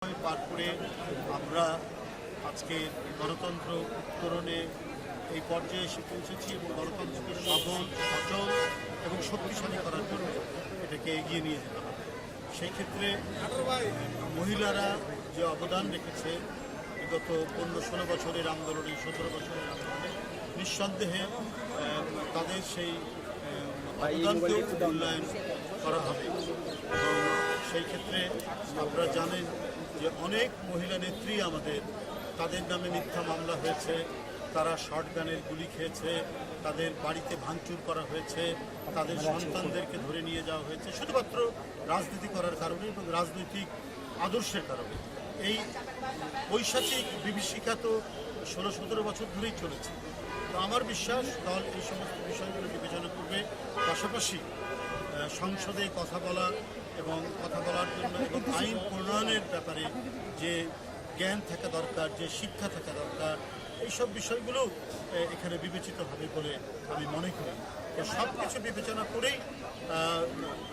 পার করে আমরা আজকে গণতন্ত্র উত্তরণে এই পর্যায়ে এসে পৌঁছেছি এবং গণতন্ত্রকে সবল সচল এবং শক্তিশালী করার জন্য এটাকে এগিয়ে নিয়ে যেতে হবে। সেই ক্ষেত্রে মহিলারা যে অবদান রেখেছে বিগত 15-16 বছরের আন্দোলনে, 17 বছরের আন্দোলনে, নিঃসন্দেহে তাদের সেই অবদানকেও মূল্যায়ন করা হবে। এবং সেই ক্ষেত্রে আপনারা জানেন যে অনেক মহিলা নেত্রী আমাদের, তাদের নামে মিথ্যা মামলা হয়েছে, তারা শর্টগানের গুলি খেয়েছে, তাদের বাড়িতে ভাঙচুর করা হয়েছে, তাদের সন্তানদেরকে ধরে নিয়ে যাওয়া হয়েছে শুধুমাত্র রাজনীতি করার কারণে এবং রাজনৈতিক আদর্শের কারণে। এই বৈশাখিক বিভীষিকা তো 16-17 বছর ধরেই চলেছে। তো আমার বিশ্বাস দল এই সমস্ত বিষয়গুলো বিবেচনা করবে, পাশাপাশি সংসদে কথা বলা এবং কথা বলার জন্য এবং আইন প্রণয়নের ব্যাপারে যে জ্ঞান থাকা দরকার, যে শিক্ষা থাকা দরকার, এইসব বিষয়গুলো এখানে বিবেচিত হবে বলে আমি মনে করি। তো সব কিছু বিবেচনা করেই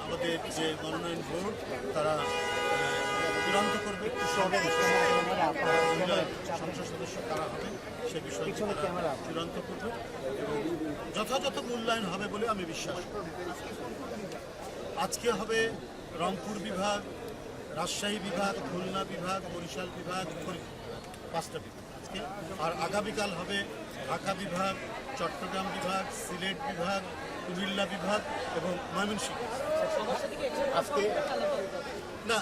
আমাদের যে মনোনয়ন বোর্ড তারা চূড়ান্ত করবে সংসদ সদস্য কারা হবে সে বিষয়ে চূড়ান্ত করবে এবং যথাযথ মূল্যায়ন হবে বলে আমি বিশ্বাস করি। আজকে হবে রংপুর বিভাগ, রাজশাহী বিভাগ, খুলনা বিভাগ, বরিশাল বিভাগ, ফরিদপুর, 5টা বিভাগ আজকে। আর আগামীকাল হবে ঢাকা বিভাগ, চট্টগ্রাম বিভাগ, সিলেট বিভাগ, কুমিল্লা বিভাগ এবং ময়মনসিংহ। আজকে না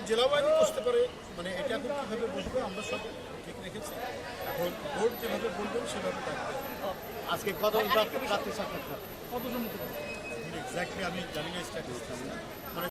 জেলা ওয়াইজ বসতে পারে, মানে এটা এখন কীভাবে বসবে আমরা সব ঠিক রেখেছি। এখন বোর্ড যেভাবে বলবেন সেভাবে থাকবে। আজকে কতজন প্রার্থী সাক্ষাৎকার, কতজন এক্স্যাক্টলি আমি জানি না স্ট্যাটিস্টিক্স, মানে